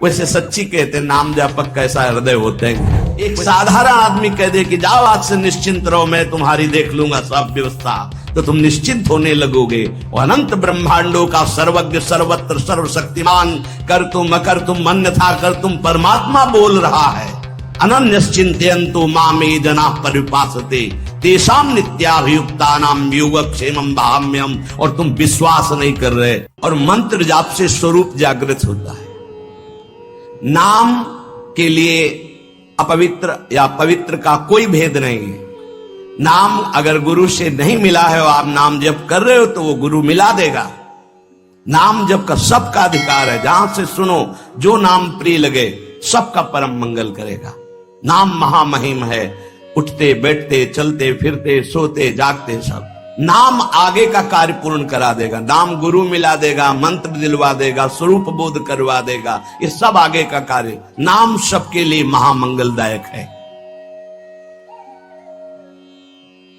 वैसे सच्ची कहते नाम जापक कैसा हृदय होते हैं। एक साधारण आदमी कह दे कि जाओ आज से निश्चिंत रहो, मैं तुम्हारी देख लूंगा सब व्यवस्था, तो तुम निश्चिंत होने लगोगे। और अनंत ब्रह्मांडों का सर्वज्ञ सर्वत्र सर्वशक्तिमान कर तुम अकर तुम अन्यथा कर तुम परमात्मा बोल रहा है। अनन्यश्चिन्तयन्तु मामे जना परिपासते तेषां नित्याभियुक्तानां योगक्षेमं भाम्यम। और तुम विश्वास नहीं कर रहे। और मंत्र जाप से स्वरूप जागृत होता है। नाम के लिए अपवित्र या पवित्र का कोई भेद नहीं है। नाम अगर गुरु से नहीं मिला है और आप नाम जप कर रहे हो तो वो गुरु मिला देगा। नाम जप का सबका अधिकार है। जहां से सुनो जो नाम प्रिय लगे सबका परम मंगल करेगा। नाम महामहिम है। उठते बैठते चलते फिरते सोते जागते सब नाम आगे का कार्य पूर्ण करा देगा। नाम गुरु मिला देगा, मंत्र दिलवा देगा, स्वरूप बोध करवा देगा, ये सब आगे का कार्य। नाम सबके लिए महामंगलदायक है।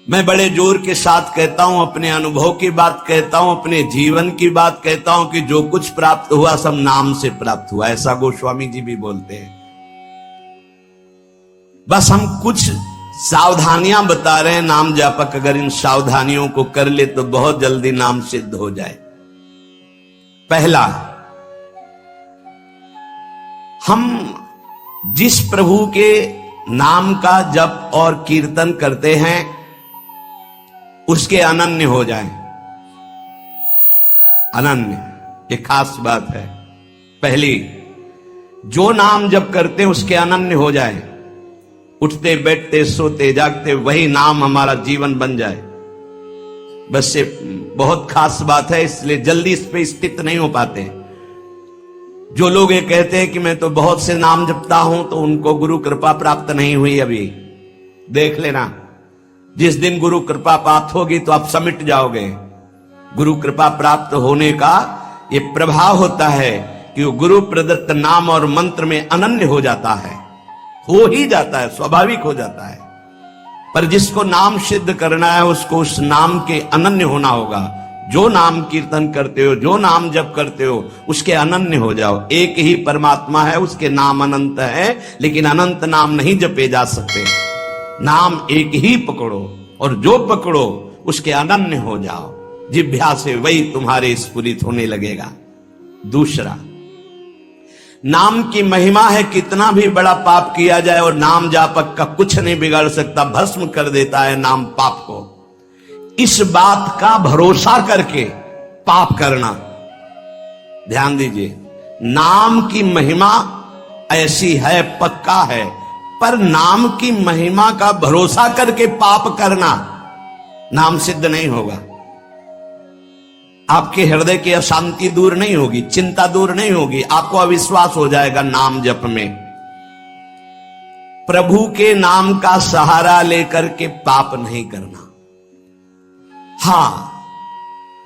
मैं बड़े जोर के साथ कहता हूं, अपने अनुभव की बात कहता हूं, अपने जीवन की बात कहता हूं कि जो कुछ प्राप्त हुआ सब नाम से प्राप्त हुआ। ऐसा गोस्वामी जी भी बोलते हैं। बस हम कुछ सावधानियां बता रहे हैं। नाम जापक अगर इन सावधानियों को कर ले तो बहुत जल्दी नाम सिद्ध हो जाए। पहला, हम जिस प्रभु के नाम का जप और कीर्तन करते हैं उसके अनन्य हो जाएं। अनन्य ये खास बात है। पहली, जो नाम जप करते हैं उसके अनन्य हो जाए। उठते बैठते सोते जागते वही नाम हमारा जीवन बन जाए। बस ये बहुत खास बात है, इसलिए जल्दी इस पे स्थित नहीं हो पाते। जो लोग ये कहते हैं कि मैं तो बहुत से नाम जपता हूं, तो उनको गुरु कृपा प्राप्त नहीं हुई। अभी देख लेना, जिस दिन गुरु कृपा प्राप्त होगी तो आप समिट जाओगे। गुरु कृपा प्राप्त होने का ये प्रभाव होता है कि वो गुरु प्रदत्त नाम और मंत्र में अनन्य हो जाता है। हो ही जाता है, स्वाभाविक हो जाता है। पर जिसको नाम सिद्ध करना है उसको उस नाम के अनन्य होना होगा। जो नाम कीर्तन करते हो, जो नाम जप करते हो, उसके अनन्य हो जाओ। एक ही परमात्मा है, उसके नाम अनंत है, लेकिन अनंत नाम नहीं जपे जा सकते। नाम एक ही पकड़ो और जो पकड़ो उसके अनन्य हो जाओ। जिह्वा से वही तुम्हारे स्फुरित होने लगेगा। दूसरा, नाम की महिमा है। कितना भी बड़ा पाप किया जाए और नाम जापक का कुछ नहीं बिगाड़ सकता, भस्म कर देता है नाम पाप को। इस बात का भरोसा करके पाप करना, ध्यान दीजिए, नाम की महिमा ऐसी है, पक्का है। पर नाम की महिमा का भरोसा करके पाप करना नाम सिद्ध नहीं होगा। आपके हृदय की अशांति दूर नहीं होगी, चिंता दूर नहीं होगी, आपको अविश्वास हो जाएगा नाम जप में। प्रभु के नाम का सहारा लेकर के पाप नहीं करना। हां,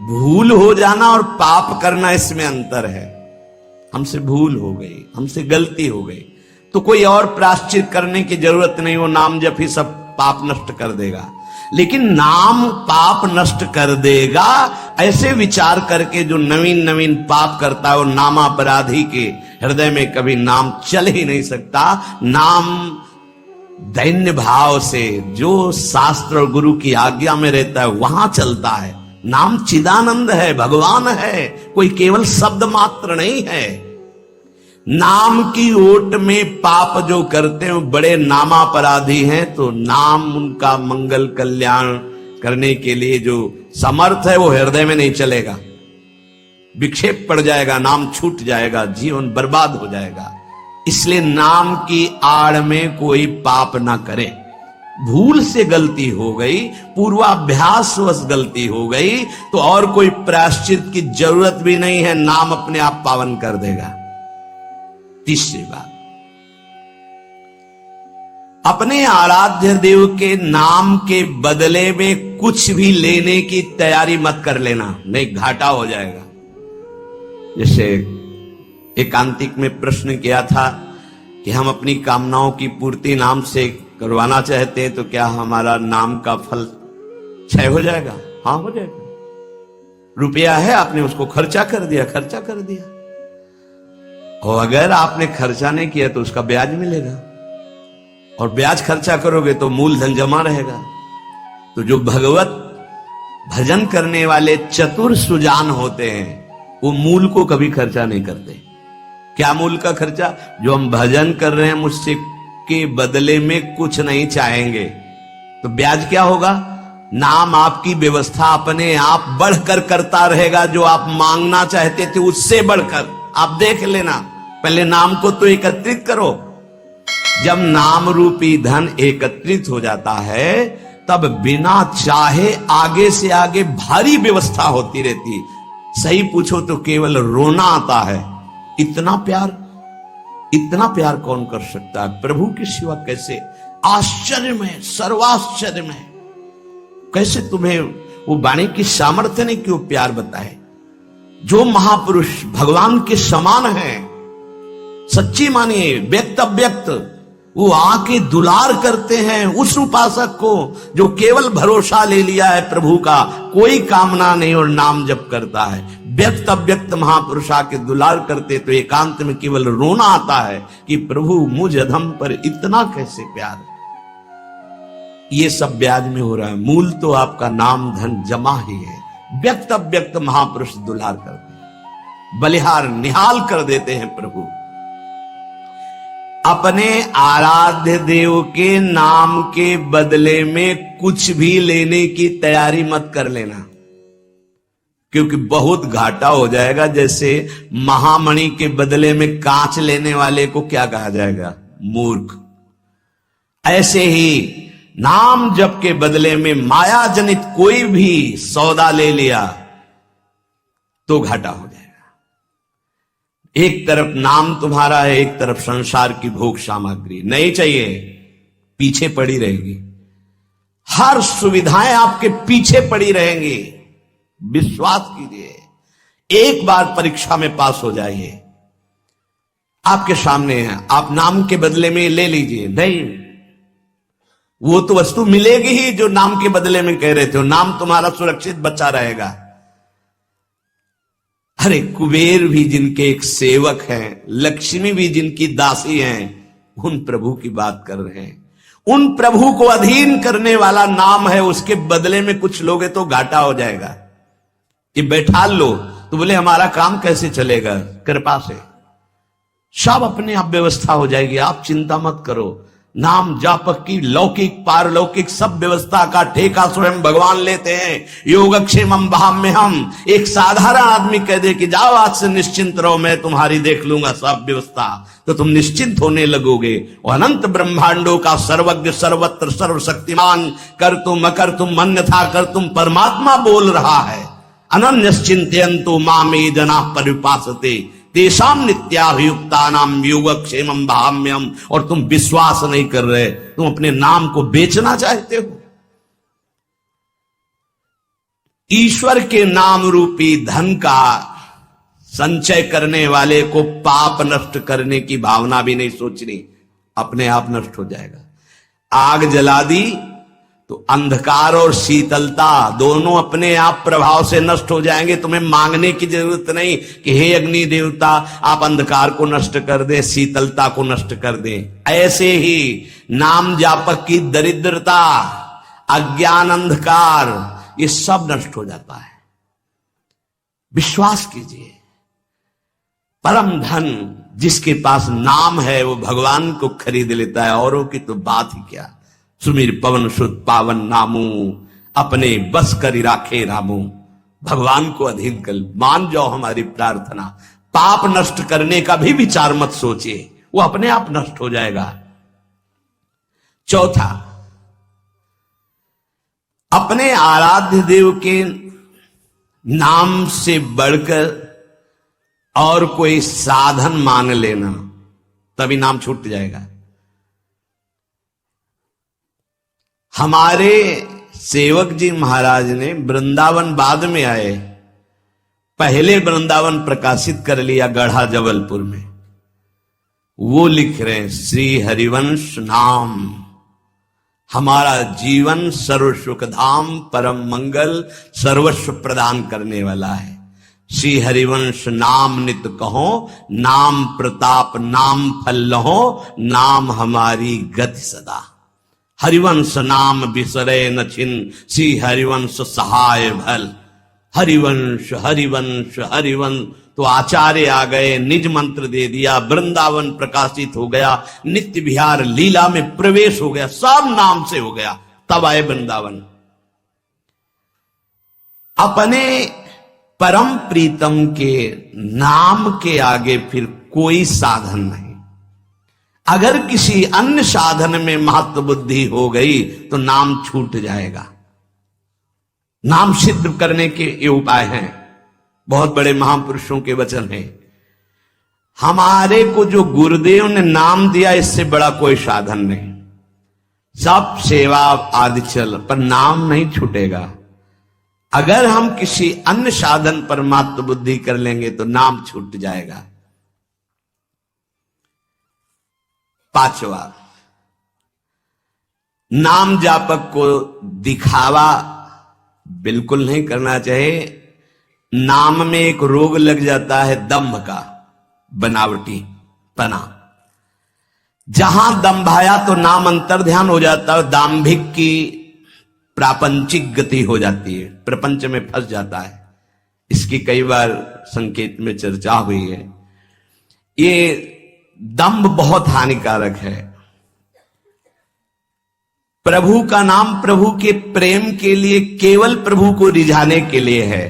भूल हो जाना और पाप करना इसमें अंतर है। हमसे भूल हो गई, हमसे गलती हो गई, तो कोई और प्रायश्चित करने की जरूरत नहीं। वो नाम जप ही सब पाप नष्ट कर देगा। लेकिन नाम पाप नष्ट कर देगा ऐसे विचार करके जो नवीन नवीन पाप करता है वो नामापराधी के हृदय में कभी नाम चल ही नहीं सकता। नाम दैन्य भाव से जो शास्त्र और गुरु की आज्ञा में रहता है वहां चलता है। नाम चिदानंद है, भगवान है, कोई केवल शब्द मात्र नहीं है। नाम की ओट में पाप जो करते हैं बड़े नामापराधी हैं। तो नाम उनका मंगल कल्याण करने के लिए जो समर्थ है वो हृदय में नहीं चलेगा, विक्षेप पड़ जाएगा, नाम छूट जाएगा, जीवन बर्बाद हो जाएगा। इसलिए नाम की आड़ में कोई पाप ना करे। भूल से गलती हो गई, पूर्वाभ्यासवश गलती हो गई, तो और कोई प्रायश्चित की जरूरत भी नहीं है। नाम अपने आप पावन कर देगा। तीसरी बात, अपने आराध्य देव के नाम के बदले में कुछ भी लेने की तैयारी मत कर लेना, नहीं घाटा हो जाएगा। जैसे एकांतिक में प्रश्न किया था कि हम अपनी कामनाओं की पूर्ति नाम से करवाना चाहते हैं, तो क्या हमारा नाम का फल क्षय हो जाएगा? हाँ, हो जाएगा। रुपया है, आपने उसको खर्चा कर दिया। और अगर आपने खर्चा नहीं किया तो उसका ब्याज मिलेगा, और ब्याज खर्चा करोगे तो मूलधन जमा रहेगा। तो जो भगवत भजन करने वाले चतुर सुजान होते हैं वो मूल को कभी खर्चा नहीं करते। क्या मूल का खर्चा? जो हम भजन कर रहे हैं मुझसे के बदले में कुछ नहीं चाहेंगे, तो ब्याज क्या होगा? नाम आपकी व्यवस्था अपने आप बढ़कर करता रहेगा। जो आप मांगना चाहते थे उससे बढ़कर। आप देख लेना, पहले नाम को तो एकत्रित करो। जब नाम रूपी धन एकत्रित हो जाता है तब बिना चाहे आगे से आगे भारी व्यवस्था होती रहती। सही पूछो तो केवल रोना आता है। इतना प्यार कौन कर सकता है प्रभु के सिवा? कैसे आश्चर्य में, सर्वाश्चर्य में, कैसे तुम्हें वो वाणी की सामर्थ्य ने क्यों प्यार बताए? जो महापुरुष भगवान के समान हैं, सच्ची मानिए, व्यक्त अव्यक्त, वो आके दुलार करते हैं उस उपासक को जो केवल भरोसा ले लिया है प्रभु का, कोई कामना नहीं और नाम जप करता है। व्यक्त अव्यक्त महापुरुष आके दुलार करते तो एकांत में केवल रोना आता है कि प्रभु मुझ अधम पर इतना कैसे प्यार। ये सब ब्याज में हो रहा है, मूल तो आपका नाम धन जमा ही है। व्यक्त अव्यक्त महापुरुष दुलार करते हैं, बलिहार निहाल कर देते हैं प्रभु। अपने आराध्य देव के नाम के बदले में कुछ भी लेने की तैयारी मत कर लेना, क्योंकि बहुत घाटा हो जाएगा। जैसे महामणि के बदले में कांच लेने वाले को क्या कहा जाएगा? मूर्ख। ऐसे ही नाम जप के बदले में माया जनित कोई भी सौदा ले लिया तो घाटा हो जाएगा। एक तरफ नाम तुम्हारा है, एक तरफ संसार की भोग सामग्री नहीं चाहिए, पीछे पड़ी रहेगी। हर सुविधाएं आपके पीछे पड़ी रहेंगी। विश्वास कीजिए, एक बार परीक्षा में पास हो जाइए, आपके सामने है, आप नाम के बदले में ले लीजिए। नहीं, वो तो वस्तु मिलेगी ही जो नाम के बदले में कह रहे थे। नाम तुम्हारा सुरक्षित बचा रहेगा। अरे कुबेर भी जिनके एक सेवक हैं, लक्ष्मी भी जिनकी दासी हैं, उन प्रभु की बात कर रहे हैं। उन प्रभु को अधीन करने वाला नाम है, उसके बदले में कुछ लोगे तो घाटा हो जाएगा। ये बैठा लो तो बोले हमारा काम कैसे चलेगा? कृपा से सब अपने आप व्यवस्था हो जाएगी, आप चिंता मत करो। नाम जापक की लौकिक पारलौकिक सब व्यवस्था का ठेका स्वयं भगवान लेते हैं। योगक्षेमम भाम्य हम। एक साधारण आदमी कह दे कि जाओ आज से निश्चिंत रहो, मैं तुम्हारी देख लूंगा सब व्यवस्था, तो तुम निश्चिंत होने लगोगे। और अनंत ब्रह्मांडों का सर्वज्ञ सर्वत्र सर्वशक्तिमान कर तुम अकर तुम अन्यथा कर तुम परमात्मा बोल रहा है। अनन्यश्चिंतयन्तु मामे जना परिपासते तेषाम नित्याभियुक्तानाम योगक्षेमम भाम्यम। और तुम विश्वास नहीं कर रहे, तुम अपने नाम को बेचना चाहते हो। ईश्वर के नाम रूपी धन का संचय करने वाले को पाप नष्ट करने की भावना भी नहीं सोचनी, अपने आप नष्ट हो जाएगा। आग जला दी तो अंधकार और शीतलता दोनों अपने आप प्रभाव से नष्ट हो जाएंगे। तुम्हें मांगने की जरूरत नहीं कि हे अग्नि देवता आप अंधकार को नष्ट कर दें, शीतलता को नष्ट कर दें। ऐसे ही नाम जापक की दरिद्रता, अज्ञान, अंधकार, ये सब नष्ट हो जाता है। विश्वास कीजिए, परम धन जिसके पास नाम है वो भगवान को खरीद लेता है, औरों की तो बात ही क्या। सुमिर पवन सुत पावन नामू, अपने बस करी राखे रामू। भगवान को अधीन कर मान जाओ हमारी प्रार्थना। पाप नष्ट करने का भी विचार मत सोचिए, वो अपने आप नष्ट हो जाएगा। चौथा, अपने आराध्य देव के नाम से बढ़कर और कोई साधन मान लेना, तभी नाम छूट जाएगा। हमारे सेवक जी महाराज ने वृंदावन बाद में आए, पहले वृंदावन प्रकाशित कर लिया गढ़ा जबलपुर में। वो लिख रहे हैं, श्री हरिवंश नाम हमारा जीवन सर्व सुख धाम, परम मंगल, सर्वस्व प्रदान करने वाला है। श्री हरिवंश नाम नित कहो, नाम प्रताप नाम फल लहो, नाम हमारी गति सदा। हरिवंश नाम बिसरे न छिन, श्री हरिवंश सहाय भल। हरिवंश हरिवंश हरिवंश। तो आचार्य आ गए, निज मंत्र दे दिया, वृंदावन प्रकाशित हो गया, नित्य विहार लीला में प्रवेश हो गया, सब नाम से हो गया। तब आए वृंदावन। अपने परम प्रीतम के नाम के आगे फिर कोई साधन नहीं। अगर किसी अन्य साधन में महत्व बुद्धि हो गई तो नाम छूट जाएगा। नाम सिद्ध करने के ये उपाय हैं, बहुत बड़े महापुरुषों के वचन हैं। हमारे को जो गुरुदेव ने नाम दिया, इससे बड़ा कोई साधन नहीं। सब सेवा आदि चल, पर नाम नहीं छूटेगा। अगर हम किसी अन्य साधन पर मात्र बुद्धि कर लेंगे तो नाम छूट जाएगा। पांचवा, नाम जापक को दिखावा बिल्कुल नहीं करना चाहिए। नाम में एक रोग लग जाता है दंभ का, बनावटी पना। जहां दंभ आया तो नाम अंतर ध्यान हो जाता है, दाम्भिक की प्रापंचिक गति हो जाती है, प्रपंच में फंस जाता है। इसकी कई बार संकेत में चर्चा हुई है। ये दंभ बहुत हानिकारक है। प्रभु का नाम प्रभु के प्रेम के लिए, केवल प्रभु को रिझाने के लिए है।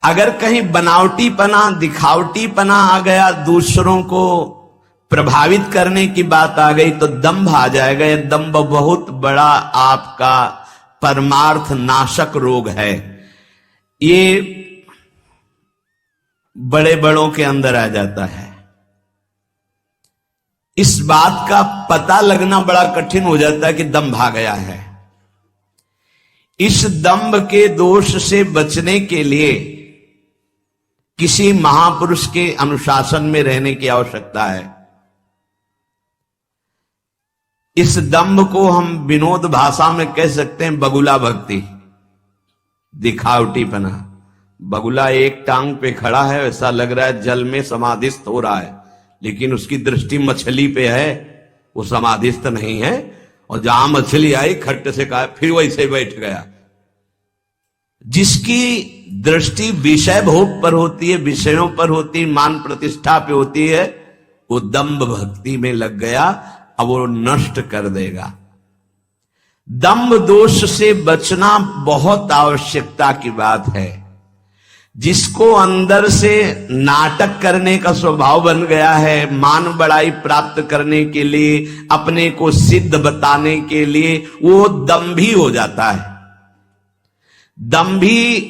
अगर कहीं बनावटीपना, दिखावटीपना आ गया, दूसरों को प्रभावित करने की बात आ गई तो दंभ आ जाएगा। यह दंभ बहुत बड़ा आपका परमार्थ नाशक रोग है। ये बड़े बड़ों के अंदर आ जाता है। इस बात का पता लगना बड़ा कठिन हो जाता है कि दंभ आ गया है। इस दंभ के दोष से बचने के लिए किसी महापुरुष के अनुशासन में रहने की आवश्यकता है। इस दंभ को हम विनोद भाषा में कह सकते हैं बगुला भक्ति, दिखावटीपना। बगुला एक टांग पे खड़ा है, ऐसा लग रहा है जल में समाधिस्थ हो रहा है, लेकिन उसकी दृष्टि मछली पे है, वो समाधिस्थ नहीं है। और जहां मछली आई खट्ट से कहा, फिर वैसे बैठ गया। जिसकी दृष्टि विषय भोग पर होती है, विषयों पर होती है, मान प्रतिष्ठा पे होती है, वो दंभ भक्ति में लग गया, अब वो नष्ट कर देगा। दंभ दोष से बचना बहुत आवश्यकता की बात है। जिसको अंदर से नाटक करने का स्वभाव बन गया है, मान बड़ाई प्राप्त करने के लिए, अपने को सिद्ध बताने के लिए, वो दंभी हो जाता है। दंभी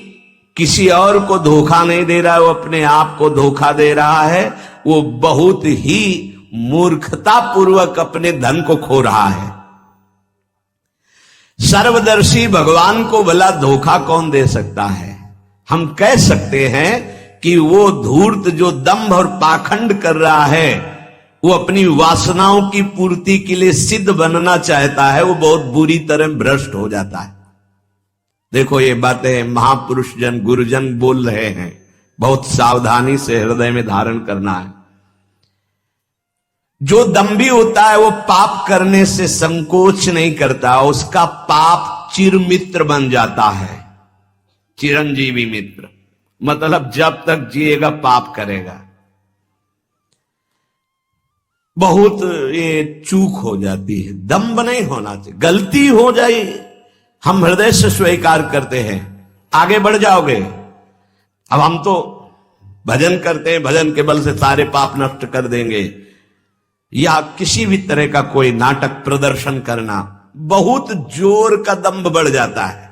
किसी और को धोखा नहीं दे रहा है, वो अपने आप को धोखा दे रहा है। वो बहुत ही मूर्खता पूर्वक अपने धन को खो रहा है। सर्वदर्शी भगवान को भला धोखा कौन दे सकता है? हम कह सकते हैं कि वो धूर्त जो दंभ और पाखंड कर रहा है, वो अपनी वासनाओं की पूर्ति के लिए सिद्ध बनना चाहता है, वो बहुत बुरी तरह भ्रष्ट हो जाता है। देखो ये बातें महापुरुष जन, गुरुजन बोल रहे हैं, बहुत सावधानी से हृदय में धारण करना है। जो दंभी होता है वो पाप करने से संकोच नहीं करता, उसका पाप चिरमित्र बन जाता है, चिरंजीवी मित्र। मतलब जब तक जिएगा पाप करेगा। बहुत ये चूक हो जाती है, दंभ नहीं होना चाहिए। गलती हो जाए हम हृदय से स्वीकार करते हैं, आगे बढ़ जाओगे। अब हम तो भजन करते हैं, भजन के बल से सारे पाप नष्ट कर देंगे, या किसी भी तरह का कोई नाटक प्रदर्शन करना, बहुत जोर का दंभ बढ़ जाता है।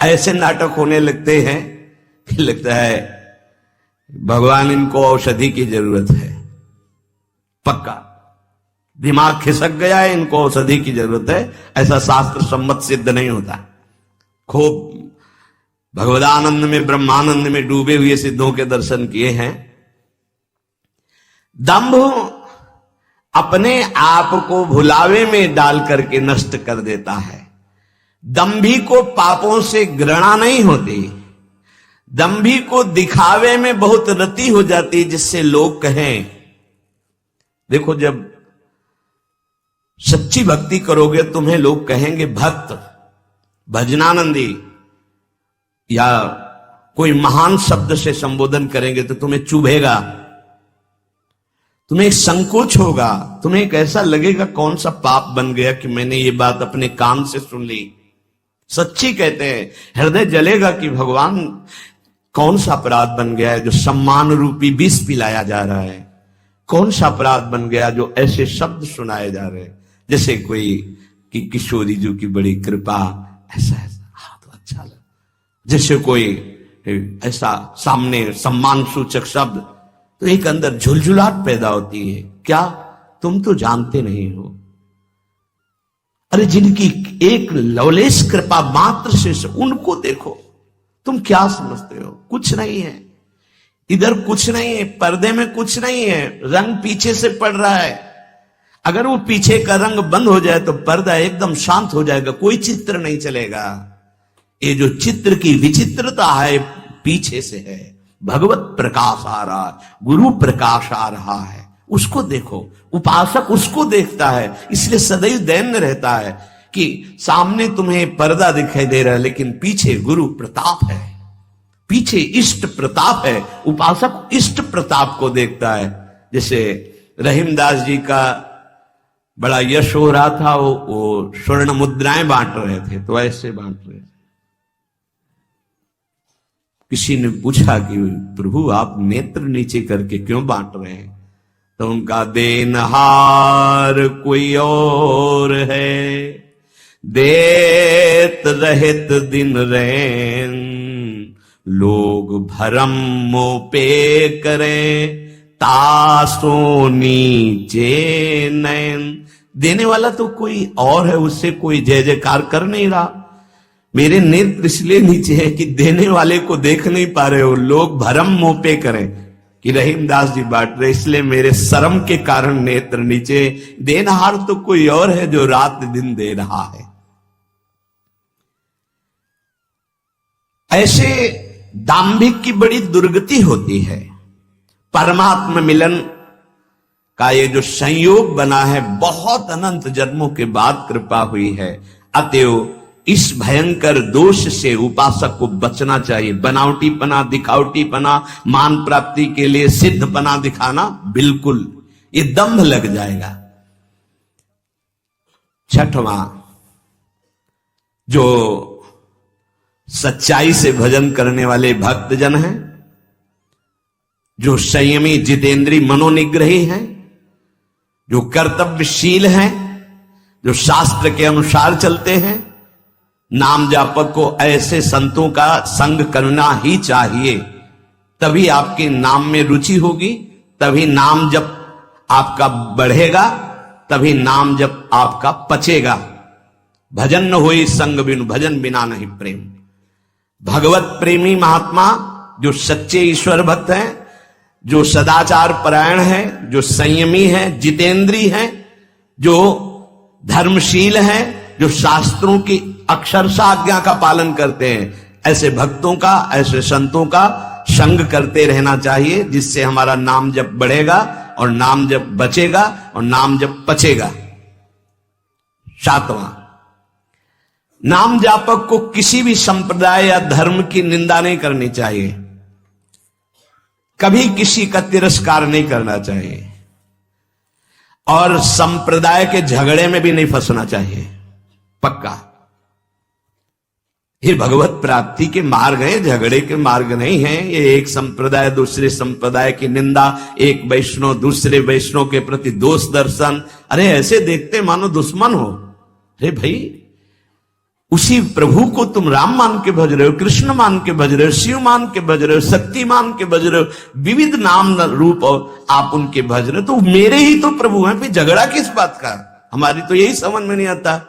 ऐसे नाटक होने लगते हैं कि लगता है भगवान इनको औषधि की जरूरत है। पक्का दिमाग खिसक गया है, इनको औषधि की जरूरत है। ऐसा शास्त्र सम्मत सिद्ध नहीं होता। खूब भगवदानंद में, ब्रह्मानंद में डूबे हुए सिद्धों के दर्शन किए हैं। दंभ अपने आप को भुलावे में डाल करके नष्ट कर देता है। दंभी को पापों से घृणा नहीं होती, दंभी को दिखावे में बहुत रति हो जाती, जिससे लोग कहें। देखो, जब सच्ची भक्ति करोगे तुम्हें लोग कहेंगे भक्त, भजनानंदी, या कोई महान शब्द से संबोधन करेंगे तो तुम्हें चुभेगा, तुम्हें एक संकोच होगा, तुम्हें एक ऐसा लगेगा कौन सा पाप बन गया कि मैंने ये बात अपने कान से सुन ली। सच्ची कहते हैं, हृदय जलेगा कि भगवान कौन सा अपराध बन गया है जो सम्मान रूपी विष पिलाया जा रहा है, कौन सा अपराध बन गया जो ऐसे शब्द सुनाए जा रहे हैं, जैसे कोई कि किशोरी जी की बड़ी कृपा, ऐसा ऐसा, हाँ तो अच्छा लगा, जैसे कोई ऐसा सामने सम्मान सूचक शब्द, तो एक अंदर झुलझुलाहट पैदा होती है। क्या तुम तो जानते नहीं हो? अरे जिनकी एक लवलेश कृपा मात्र से उनको देखो, तुम क्या समझते हो? कुछ नहीं है इधर, कुछ नहीं है, पर्दे में कुछ नहीं है, रंग पीछे से पड़ रहा है। अगर वो पीछे का रंग बंद हो जाए तो पर्दा एकदम शांत हो जाएगा, कोई चित्र नहीं चलेगा। ये जो चित्र की विचित्रता है पीछे से है, भगवत प्रकाश आ रहा है, गुरु प्रकाश आ रहा है, उसको देखो। उपासक उसको देखता है, इसलिए सदैव दैन्य रहता है कि सामने तुम्हें पर्दा दिखाई दे रहा है लेकिन पीछे गुरु प्रताप है, पीछे इष्ट प्रताप है। उपासक इष्ट प्रताप को देखता है। जैसे रहीमदास जी का बड़ा यश हो रहा था, वो स्वर्ण मुद्राएं बांट रहे थे, तो ऐसे बांट रहे थे। किसी ने पूछा कि प्रभु आप नेत्र नीचे करके क्यों बांट रहे हैं? तो उनका देनहार कोई और है, देत रहत दिन रैन, लोग भरम मोह पे करें, तासो नीचे नैन। देने वाला तो कोई और है, उससे कोई जय जयकार कर नहीं रहा। मेरे नेत्र इसलिए नीचे है कि देने वाले को देख नहीं पा रहे हो, लोग भरम मोह पे करें कि रहीमदास जी बांट रहे, इसलिए मेरे शर्म के कारण नेत्र नीचे। देनहार तो कोई और है जो रात दिन दे रहा है। ऐसे दाम्भिक की बड़ी दुर्गति होती है। परमात्मा मिलन का ये जो संयोग बना है, बहुत अनंत जन्मों के बाद कृपा हुई है। अतएव इस भयंकर दोष से उपासक को बचना चाहिए। बनावटीपना, दिखावटीपना, मान प्राप्ति के लिए सिद्धपना दिखाना, बिल्कुल ये दंभ लग जाएगा। छठवां, जो सच्चाई से भजन करने वाले भक्तजन हैं, जो संयमी जितेंद्री मनोनिग्रही हैं, जो कर्तव्यशील हैं, जो शास्त्र के अनुसार चलते हैं, नाम जापक को ऐसे संतों का संग करना ही चाहिए। तभी आपके नाम में रुचि होगी, तभी नाम जप आपका बढ़ेगा, तभी नाम जप आपका पचेगा। भजन न होई संग बिनु, भजन बिना नहीं प्रेम। भगवत प्रेमी महात्मा जो सच्चे ईश्वर भक्त हैं, जो सदाचार परायण है, जो संयमी है, जितेंद्री है, जो धर्मशील है, जो शास्त्रों की अक्षरशः आज्ञा का पालन करते हैं, ऐसे भक्तों का, ऐसे संतों का संग करते रहना चाहिए, जिससे हमारा नाम जप बढ़ेगा और नाम जप बचेगा और नाम जप पचेगा। सातवां, नाम जापक को किसी भी संप्रदाय या धर्म की निंदा नहीं करनी चाहिए, कभी किसी का तिरस्कार नहीं करना चाहिए, और संप्रदाय के झगड़े में भी नहीं फंसना चाहिए। पक्का ये भगवत प्राप्ति के मार्ग हैं, झगड़े के मार्ग नहीं हैं। ये एक संप्रदाय दूसरे संप्रदाय की निंदा, एक वैष्णव दूसरे वैष्णव के प्रति दोष दर्शन, अरे ऐसे देखते मानो दुश्मन हो। अरे भाई, उसी प्रभु को तुम राम मान के भज रहे हो, कृष्ण मान के भज रहे हो, शिव मान के भज रहे हो, शक्ति मान के भज रहे हो, विविध नाम रूप और आप उनके भज रहे हो, तो मेरे ही तो प्रभु हैं, फिर झगड़ा किस बात का? हमारी तो यही समझ में नहीं आता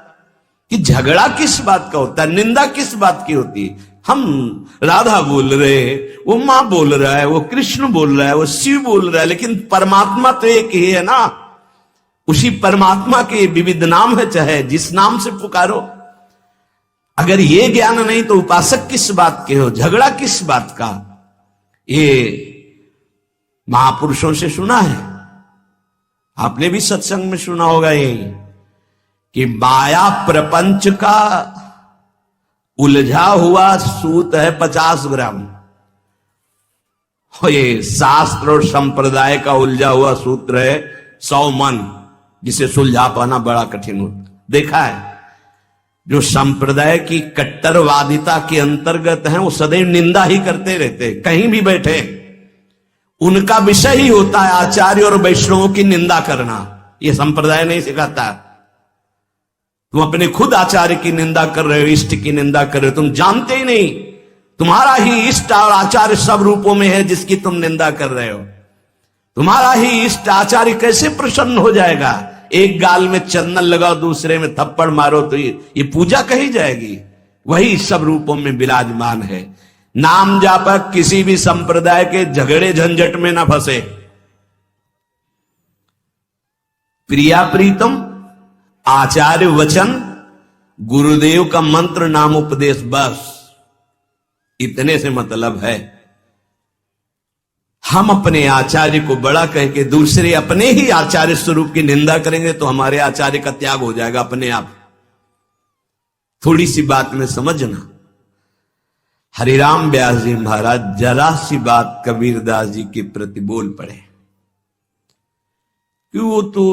कि झगड़ा किस बात का होता है, निंदा किस बात की होती है। हम राधा बोल रहे हैं, वो मां बोल रहा है, वो कृष्ण बोल रहा है, वो शिव बोल रहा है, लेकिन परमात्मा तो एक ही है ना। उसी परमात्मा के विविध नाम है, चाहे जिस नाम से पुकारो। अगर ये ज्ञान नहीं तो उपासक किस बात के हो, झगड़ा किस बात का। ये महापुरुषों से सुना है, आपने भी सत्संग में सुना होगा यही कि माया प्रपंच का उलझा हुआ सूत है 50 ग्राम, और ये शास्त्र और संप्रदाय का उलझा हुआ सूत्र है 100 मन, जिसे सुलझा पाना बड़ा कठिन होता। देखा है, जो संप्रदाय की कट्टरवादिता के अंतर्गत हैं वो सदैव निंदा ही करते रहते, कहीं भी बैठे उनका विषय ही होता है आचार्य और वैष्णवों की निंदा करना। ये संप्रदाय नहीं सिखाता। तुम अपने खुद आचार्य की निंदा कर रहे हो, इष्ट की निंदा कर रहे हो, तुम जानते ही नहीं तुम्हारा ही इष्ट और आचार्य सब रूपों में है जिसकी तुम निंदा कर रहे हो। तुम्हारा ही इष्ट आचार्य कैसे प्रसन्न हो जाएगा? एक गाल में चंदन लगाओ, दूसरे में थप्पड़ मारो तो ये पूजा कही जाएगी। वही सब रूपों में विराजमान है। नाम जापक किसी भी संप्रदाय के झगड़े झंझट में ना फंसे। प्रिया प्रीतम, आचार्य वचन, गुरुदेव का मंत्र, नाम उपदेश, बस इतने से मतलब है। हम अपने आचार्य को बड़ा कह के दूसरे अपने ही आचार्य स्वरूप की निंदा करेंगे तो हमारे आचार्य का त्याग हो जाएगा अपने आप। थोड़ी सी बात में समझना। हरिराम व्यास जी महाराज जरा सी बात कबीरदास जी के प्रति बोल पड़े कि वो तो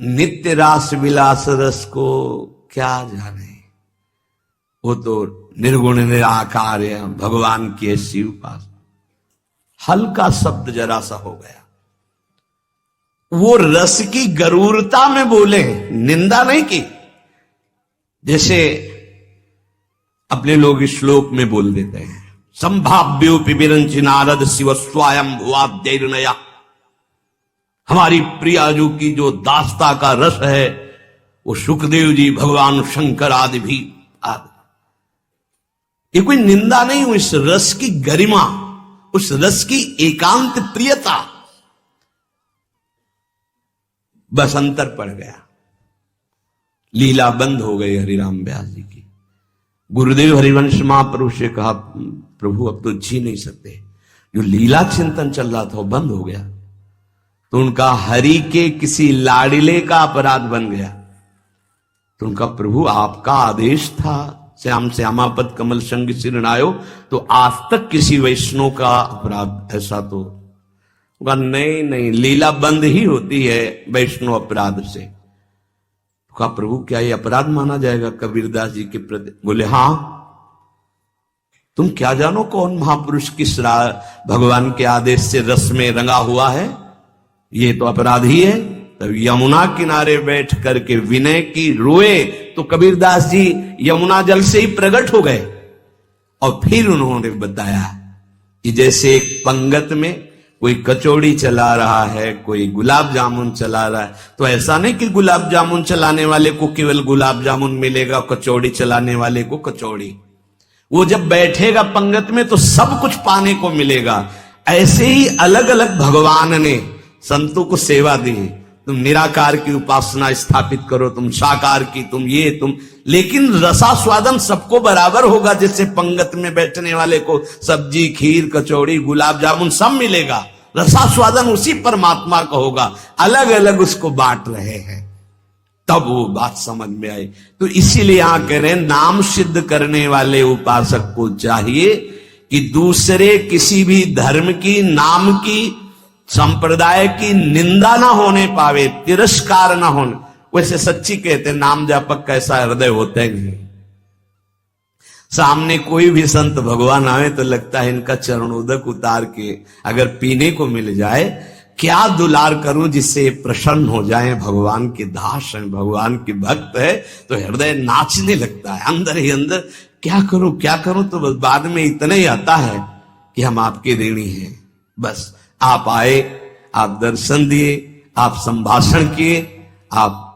नित्य रास विलास रस को क्या जाने, वो तो निर्गुण निराकार है, भगवान की ऐसी उपासना। हल्का शब्द जरा सा हो गया, वो रस की गरूरता में बोले, निंदा नहीं की। जैसे अपने लोग श्लोक में बोल देते हैं, संभाव्योपि विरंचि नारद शिव स्वयं भुवाद्यर्नया। हमारी प्रिया जो की जो दास्ता का रस है वो सुखदेव जी, भगवान शंकर आदि भी आदि। ये कोई निंदा नहीं, उस रस की गरिमा, उस रस की एकांत प्रियता, बस अंतर पड़ गया। लीला बंद हो गई हरिराम व्यास जी की। गुरुदेव हरिवंश महाप्रभु से कहा, प्रभु अब तो जी नहीं सकते, जो लीला चिंतन चल रहा था वो बंद हो गया। तो उनका हरि के किसी लाडिले का अपराध बन गया। तो उनका, प्रभु आपका आदेश था श्याम श्यामापद कमल संग सिरनायो, तो आज तक किसी वैष्णव का अपराध ऐसा तो नहीं नहीं, लीला बंद ही होती है वैष्णव अपराध से। तो कहा, प्रभु क्या ये अपराध माना जाएगा कबीरदास जी के प्रति? बोले हाँ, तुम क्या जानो कौन महापुरुष किस भगवान के आदेश से रस में रंगा हुआ है, ये तो अपराध ही है। तब यमुना किनारे बैठ करके विनय की रोए तो कबीरदास जी यमुना जल से ही प्रकट हो गए। और फिर उन्होंने बताया कि जैसे एक पंगत में कोई कचौड़ी चला रहा है, कोई गुलाब जामुन चला रहा है, तो ऐसा नहीं कि गुलाब जामुन चलाने वाले को केवल गुलाब जामुन मिलेगा, कचौड़ी चलाने वाले को कचौड़ी। वो जब बैठेगा पंगत में तो सब कुछ पाने को मिलेगा। ऐसे ही अलग अलग भगवान ने संतों को सेवा दी। तुम निराकार की उपासना स्थापित करो, तुम साकार की, तुम ये तुम, लेकिन रसास्वादन सबको बराबर होगा। जैसे पंगत में बैठने वाले को सब्जी, खीर, कचौड़ी, गुलाब जामुन सब मिलेगा, रसास्वादन उसी परमात्मा का होगा। अलग अलग उसको बांट रहे हैं, तब वो बात समझ में आई। तो इसीलिए यहां कह रहे हैं, नाम सिद्ध करने वाले उपासक को चाहिए कि दूसरे किसी भी धर्म की, नाम की, संप्रदाय की निंदा ना होने पावे, तिरस्कार ना होने। वैसे सच्ची कहते नाम जापक कैसा हृदय होता है नहीं। सामने कोई भी संत भगवान आवे तो लगता है इनका चरणोदक उतार के अगर पीने को मिल जाए, क्या दुलार करूं जिससे प्रसन्न हो जाए। भगवान के दास हैं, भगवान के भक्त है, तो हृदय नाचने लगता है अंदर ही अंदर। क्या करूं, तो बस बाद में इतना ही आता है कि हम आपके ऋणी हैं। बस आप आए, आप दर्शन दिए, आप संभाषण किए, आप